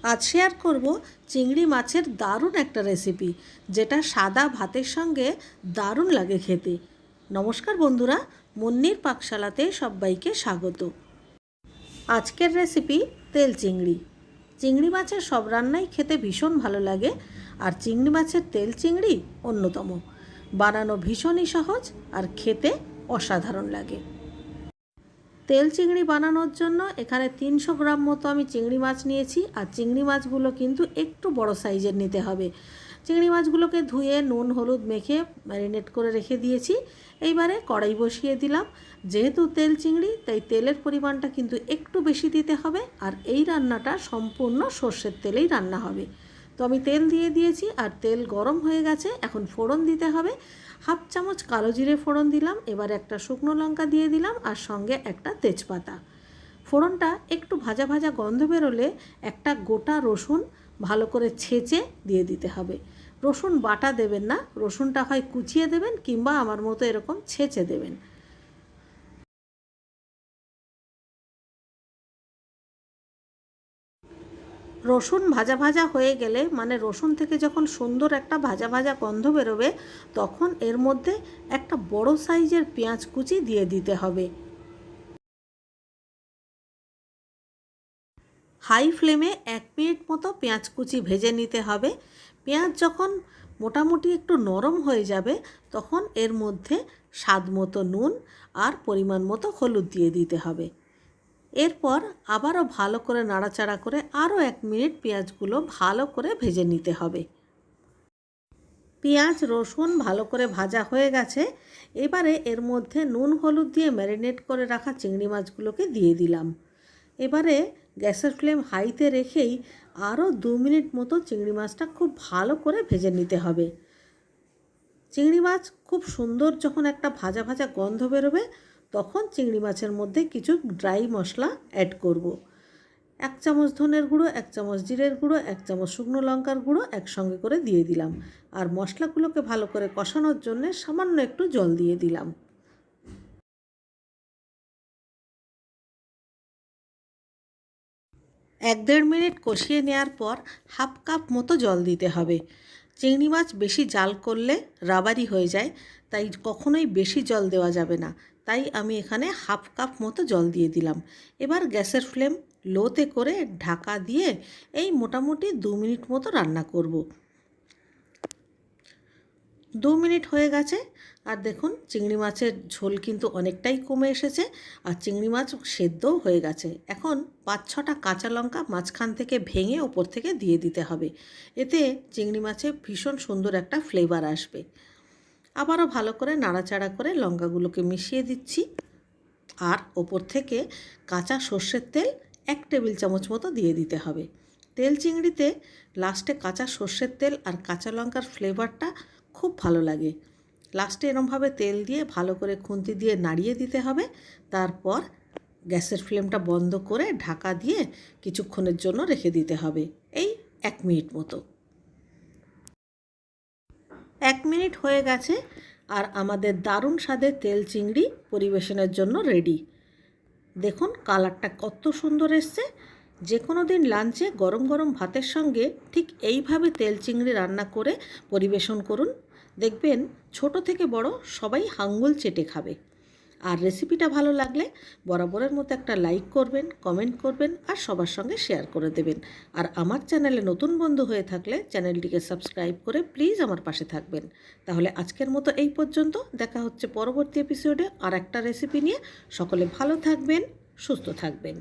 আজ শেয়ার করব চিংড়ি মাছের দারুণ একটা রেসিপি, যেটা সাদা ভাতের সঙ্গে দারুণ লাগে খেতে। নমস্কার বন্ধুরা, মুন্নির পাকশালাতে সবাইকে স্বাগত। আজকের রেসিপি তেল চিংড়ি। চিংড়ি মাছের সব রান্নাই খেতে ভীষণ ভালো লাগে, আর চিংড়ি মাছের তেল চিংড়ি অন্যতম। বানানো ভীষণই সহজ আর খেতে অসাধারণ লাগে। তেল চিংড়ি বানানোর জন্য এখানে 300 গ্রাম মতো আমি চিংড়ি মাছ নিয়েছি, আর চিংড়ি মাছগুলো কিন্তু একটু বড় সাইজের নিতে হবে। চিংড়ি মাছগুলোকে ধুয়ে নুন হলুদ মেখে ম্যারিনেট করে রেখে দিয়েছি। এইবারে কড়াই বসিয়ে দিলাম। যেহেতু তেল চিংড়ি, তাই তেলের পরিমাণটা কিন্তু একটু বেশি দিতে হবে, আর এই রান্নাটা সম্পূর্ণ সর্ষের তেলেই রান্না হবে। তো আমি তেল দিয়ে দিয়েছি, আর তেল গরম হয়ে গেছে। এখন ফোড়ন দিতে হবে। 1/2 চামচ কালো জিরে ফোড়ন দিলাম। এবার একটা শুকনো লঙ্কা দিয়ে দিলাম, আর সঙ্গে একটা তেজপাতা। ফোড়নটা একটু ভাজা ভাজা গন্ধ বেরোলে একটা গোটা রসুন ভালো করে ছেঁচে দিয়ে দিতে হবে। রসুন বাটা দেবেন না, রসুনটা হয় কুচিয়ে দেবেন কিংবা আমার মতো এরকম ছেঁচে দেবেন। রসুন ভাজা ভাজা হয়ে গেলে, মানে রসুন থেকে যখন সুন্দর একটা ভাজা ভাজা গন্ধ বেরোবে, তখন এর মধ্যে একটা বড় সাইজের পেঁয়াজ কুচি দিয়ে দিতে হবে। হাই ফ্লেমে 1 মিনিট মতো পেঁয়াজ কুচি ভেজে নিতে হবে। পেঁয়াজ যখন মোটামুটি একটু নরম হয়ে যাবে, তখন এর মধ্যে স্বাদ মতো নুন আর পরিমাণ মতো হলুদ দিয়ে দিতে হবে। এরপর আবারও ভালো করে নাড়াচাড়া করে আরও 1 মিনিট পেঁয়াজগুলো ভালো করে ভেজে নিতে হবে। পেঁয়াজ রসুন ভালো করে ভাজা হয়ে গেছে। এবারে এর মধ্যে নুন হলুদ দিয়ে ম্যারিনেট করে রাখা চিংড়ি মাছগুলোকে দিয়ে দিলাম। এবারে গ্যাসের ফ্লেম হাইতে রেখেই আরও 2 মিনিট মতো চিংড়ি মাছটা খুব ভালো করে ভেজে নিতে হবে। চিংড়ি মাছ খুব সুন্দর যখন একটা ভাজা ভাজা গন্ধ বেরোবে, তখন চিংড়ি মাছের মধ্যে কিছু ড্রাই মশলা অ্যাড করব। 1 চামচ ধনের গুঁড়ো, 1 চামচ জিরের গুঁড়ো, 1 চামচ শুকনো লঙ্কার গুঁড়ো একসঙ্গে করে দিয়ে দিলাম। আর মশলাগুলোকে ভালো করে কষানোর জন্য সামান্য একটু জল দিয়ে দিলাম। 1-1.5 মিনিট কষিয়ে নেওয়ার পর 1/2 কাপ মতো জল দিতে হবে। চিংড়ি মাছ বেশি জাল করলে রাবারি হয়ে যায়, তাই কখনোই বেশি জল দেওয়া যাবে না। তাই আমি এখানে 1/2 কাপ মতো জল দিয়ে দিলাম। এবার গ্যাসের ফ্লেম লোতে করে ঢাকা দিয়ে এই মোটামুটি 2 মিনিট মতো রান্না করব। 2 মিনিট হয়ে গেছে, আর দেখুন চিংড়ি মাছের ঝোল কিন্তু অনেকটাই কমে এসেছে, আর চিংড়ি মাছ সেদ্ধও হয়ে গেছে। এখন 5-6টা কাঁচা লঙ্কা মাঝখান থেকে ভেঙে ওপর থেকে দিয়ে দিতে হবে। এতে চিংড়ি মাছে ভীষণ সুন্দর একটা ফ্লেভার আসবে। আবারও ভালো করে নাড়াচাড়া করে লঙ্কাগুলোকে মিশিয়ে দিচ্ছি, আর ওপর থেকে কাঁচা সর্ষের তেল 1 টেবিল চামচ মতো দিয়ে দিতে হবে। তেল চিংড়িতে লাস্টে কাঁচা সর্ষের তেল আর কাঁচা লঙ্কার ফ্লেভারটা খুব ভালো লাগে। লাস্টে এরমভাবে তেল দিয়ে ভালো করে খুন্তি দিয়ে নাড়িয়ে দিতে হবে। তারপর গ্যাসের ফ্লেমটা বন্ধ করে ঢাকা দিয়ে কিছুক্ষণের জন্য রেখে দিতে হবে, এই 1 মিনিট মতো। 1 মিনিট হয়ে গেছে, আর আমাদের দারুণ স্বাদের তেল চিংড়ি পরিবেশনের জন্য রেডি। দেখুন কালারটা কত সুন্দর এসছে। যে কোনো দিন লাঞ্চে গরম গরম ভাতের সঙ্গে ঠিক এইভাবে তেল চিংড়ি রান্না করে পরিবেশন করুন। দেখবেন ছোট থেকে বড় সবাই আঙুল চেটে খাবে। আর রেসিপিটা ভালো লাগলে বরাবরের মতো একটা লাইক করবেন, কমেন্ট করবেন, আর সবার সঙ্গে শেয়ার করে দেবেন। আর আমার চ্যানেলে নতুন বন্ধু হয়ে থাকলে চ্যানেলটিকে সাবস্ক্রাইব করে প্লিজ আমার পাশে থাকবেন। তাহলে আজকের মতো এই পর্যন্ত। দেখা হচ্ছে পরবর্তী এপিসোডে আর একটা রেসিপি নিয়ে। সকলে ভালো থাকবেন, সুস্থ থাকবেন।